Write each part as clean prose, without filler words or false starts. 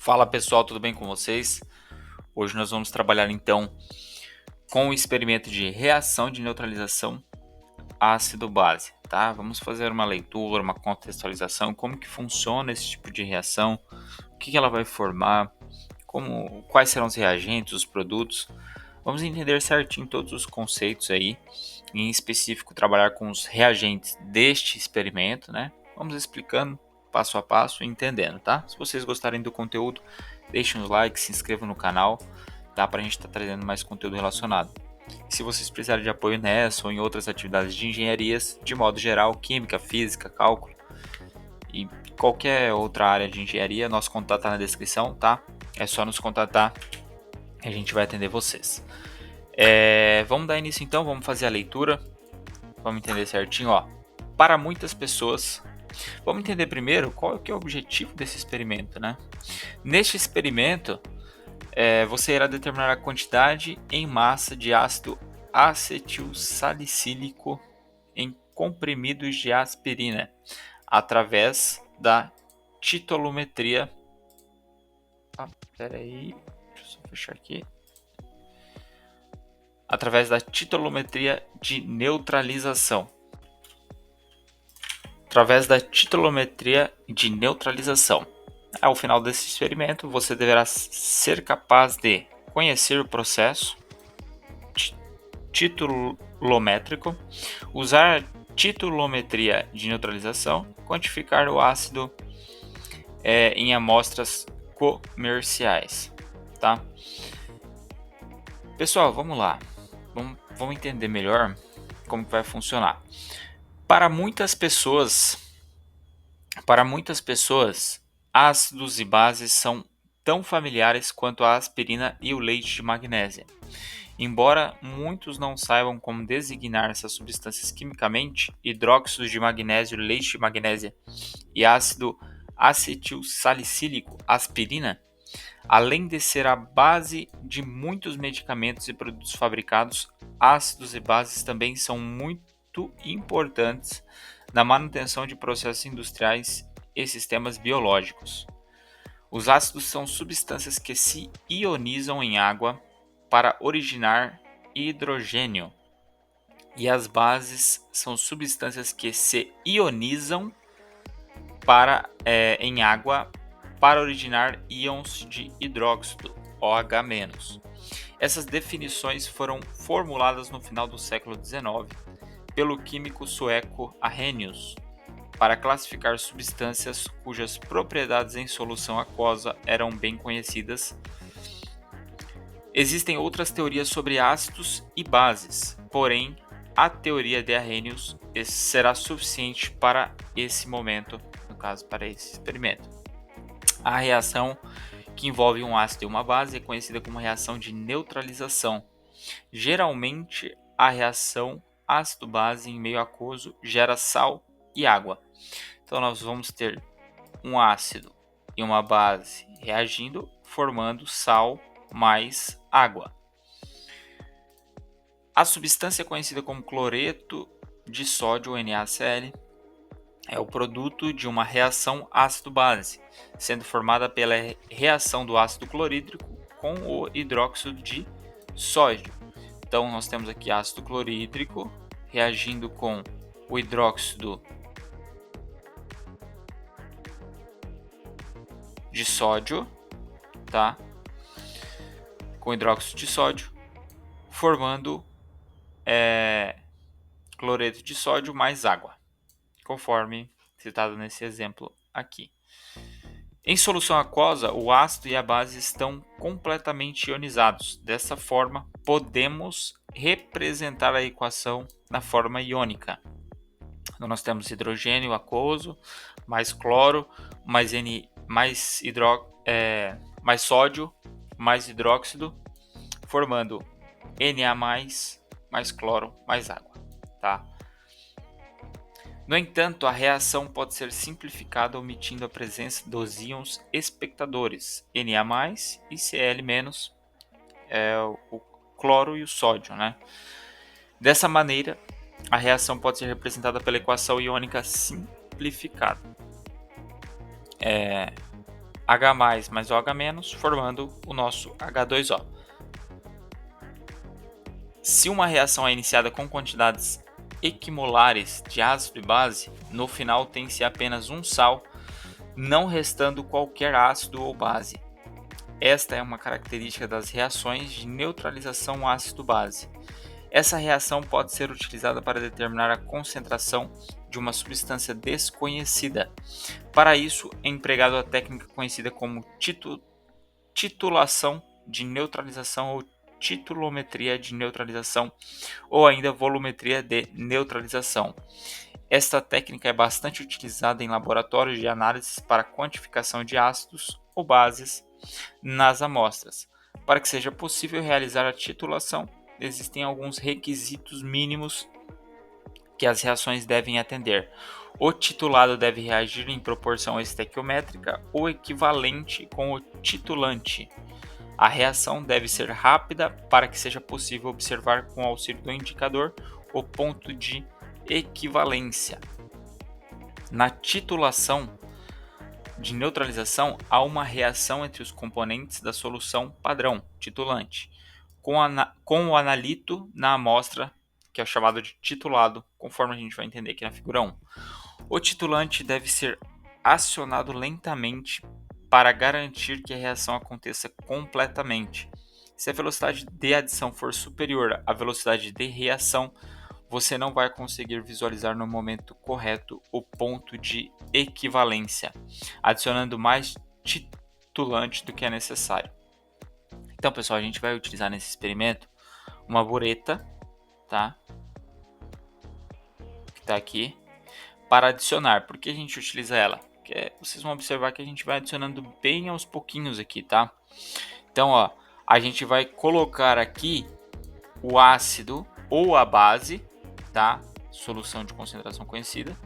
Fala pessoal, tudo bem com vocês? Hoje nós vamos trabalhar então com o experimento de reação de neutralização ácido-base, tá? Vamos fazer uma leitura, uma contextualização, como que funciona esse tipo de reação, o que ela vai formar, quais serão os reagentes, os produtos. Vamos entender certinho todos os conceitos aí, em específico trabalhar com os reagentes deste experimento, né? Vamos explicando passo a passo e entendendo, tá? Se vocês gostarem do conteúdo, deixem um like, se inscrevam no canal, tá? Para a gente estar trazendo mais conteúdo relacionado. E se vocês precisarem de apoio nessa ou em outras atividades de engenharias, de modo geral, química, física, cálculo e qualquer outra área de engenharia, nosso contato está na descrição, tá? É só nos contatar e a gente vai atender vocês. Vamos dar início então, vamos fazer a leitura, vamos entender certinho, ó. Para muitas pessoas, vamos entender primeiro qual é o objetivo desse experimento, né? Neste experimento, você irá determinar a quantidade em massa de ácido acetilsalicílico em comprimidos de aspirina através da titolometria. Deixa eu só fechar aqui. Através da titolometria de neutralização. Ao final desse experimento, você deverá ser capaz de conhecer o processo titulométrico, usar a titulometria de neutralização, quantificar o ácido em amostras comerciais, tá? Pessoal, vamos lá. Vamos entender melhor como vai funcionar. Para muitas pessoas, ácidos e bases são tão familiares quanto a aspirina e o leite de magnésia. Embora muitos não saibam como designar essas substâncias quimicamente, hidróxido de magnésio, leite de magnésia e ácido acetilsalicílico, aspirina, além de ser a base de muitos medicamentos e produtos fabricados, ácidos e bases também são muito importantes na manutenção de processos industriais e sistemas biológicos. Os ácidos são substâncias que se ionizam em água para originar hidrogênio, e as bases são substâncias que se ionizam em água para originar íons de hidróxido, OH-. Essas definições foram formuladas no final do século XIX pelo químico sueco Arrhenius para classificar substâncias cujas propriedades em solução aquosa eram bem conhecidas. Existem outras teorias sobre ácidos e bases, porém a teoria de Arrhenius será suficiente para esse momento, no caso para esse experimento. A reação que envolve um ácido e uma base é conhecida como reação de neutralização. Geralmente, a reação ácido-base em meio aquoso gera sal e água. Então, nós vamos ter um ácido e uma base reagindo, formando sal mais água. A substância conhecida como cloreto de sódio, NaCl, é o produto de uma reação ácido-base, sendo formada pela reação do ácido clorídrico com o hidróxido de sódio. Então, nós temos aqui ácido clorídrico reagindo com o hidróxido de sódio, tá? Com hidróxido de sódio, formando cloreto de sódio mais água, conforme citado nesse exemplo aqui. Em solução aquosa, o ácido e a base estão completamente ionizados. Dessa forma, podemos representar a equação na forma iônica. Então, nós temos hidrogênio aquoso, mais cloro, mais sódio, mais hidróxido, formando Na+, mais cloro, mais água. Tá? No entanto, a reação pode ser simplificada omitindo a presença dos íons espectadores, Na+, e Cl-, o cloro e o sódio, né? Dessa maneira, a reação pode ser representada pela equação iônica simplificada. H+, mais OH-, formando o nosso H2O. Se uma reação é iniciada com quantidades equimolares de ácido e base, no final tem-se apenas um sal, não restando qualquer ácido ou base. Esta é uma característica das reações de neutralização ácido-base. Essa reação pode ser utilizada para determinar a concentração de uma substância desconhecida. Para isso, é empregada a técnica conhecida como titulação de neutralização ou titulometria de neutralização, ou ainda volumetria de neutralização. Esta técnica é bastante utilizada em laboratórios de análise para quantificação de ácidos ou bases nas amostras. Para que seja possível realizar a titulação, existem alguns requisitos mínimos que as reações devem atender. O titulado deve reagir em proporção estequiométrica ou equivalente com o titulante. A reação deve ser rápida para que seja possível observar com o auxílio do indicador o ponto de equivalência. Na titulação de neutralização, há uma reação entre os componentes da solução padrão, titulante, com o analito na amostra, que é chamado de titulado, conforme a gente vai entender aqui na figura 1. O titulante deve ser acionado lentamente para garantir que a reação aconteça completamente. Se a velocidade de adição for superior à velocidade de reação, você não vai conseguir visualizar no momento correto o ponto de equivalência, adicionando mais titulante do que é necessário. Então, pessoal, a gente vai utilizar nesse experimento uma bureta, tá? Que está aqui, para adicionar. Por que a gente utiliza ela? Porque vocês vão observar que a gente vai adicionando bem aos pouquinhos aqui, tá? Então, ó, a gente vai colocar aqui o ácido ou a base, tá? Solução de concentração conhecida.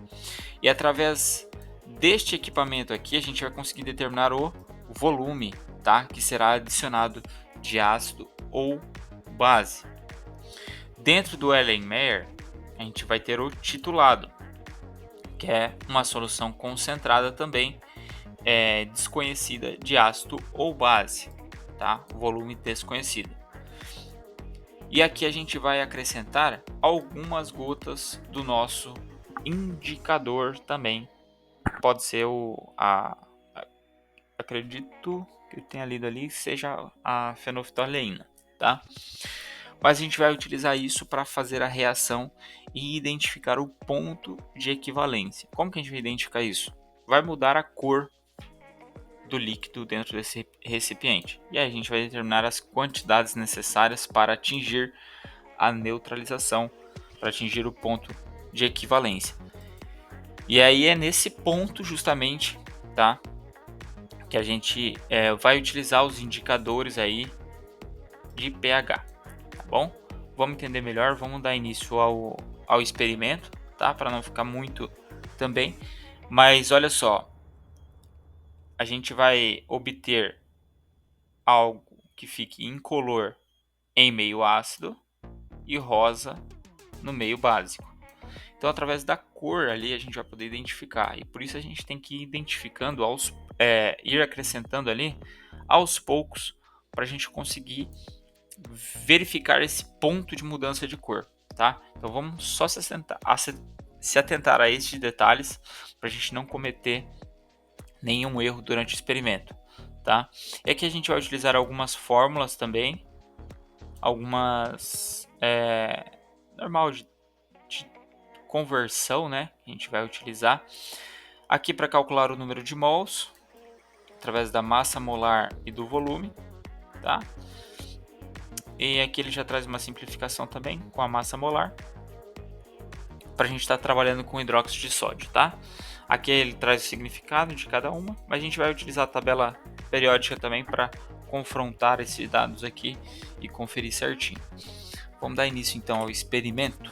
E através deste equipamento aqui, a gente vai conseguir determinar o volume, tá? Que será adicionado de ácido ou base. Dentro do Erlenmeyer, a gente vai ter o titulado, que é uma solução concentrada também, desconhecida de ácido ou base, tá? Volume desconhecido. E aqui a gente vai acrescentar algumas gotas do nosso indicador também. Pode ser acredito que eu tenha lido ali, seja a fenolftaleína, tá? Mas a gente vai utilizar isso para fazer a reação e identificar o ponto de equivalência. Como que a gente vai identificar isso? Vai mudar a cor do líquido dentro desse recipiente. E aí a gente vai determinar as quantidades necessárias para atingir a neutralização, para atingir o ponto de equivalência. E aí é nesse ponto justamente, tá, que a gente vai utilizar os indicadores aí de pH, tá bom? Vamos entender melhor, vamos dar início ao experimento, tá, para não ficar muito também. Mas olha só, a gente vai obter algo que fique incolor em meio ácido e rosa no meio básico. Então, através da cor ali, a gente vai poder identificar. E por isso a gente tem que ir identificando, ir acrescentando ali aos poucos, para a gente conseguir verificar esse ponto de mudança de cor, tá? Então, vamos só se atentar a esses detalhes, para a gente não cometer nenhum erro durante o experimento, tá? E aqui a gente vai utilizar algumas fórmulas também, algumas normal de conversão, né? Que a gente vai utilizar aqui para calcular o número de mols através da massa molar e do volume, tá? E aqui ele já traz uma simplificação também com a massa molar, para a gente estar trabalhando com hidróxido de sódio, tá? Aqui ele traz o significado de cada uma, mas a gente vai utilizar a tabela periódica também para confrontar esses dados aqui e conferir certinho. Vamos dar início então ao experimento.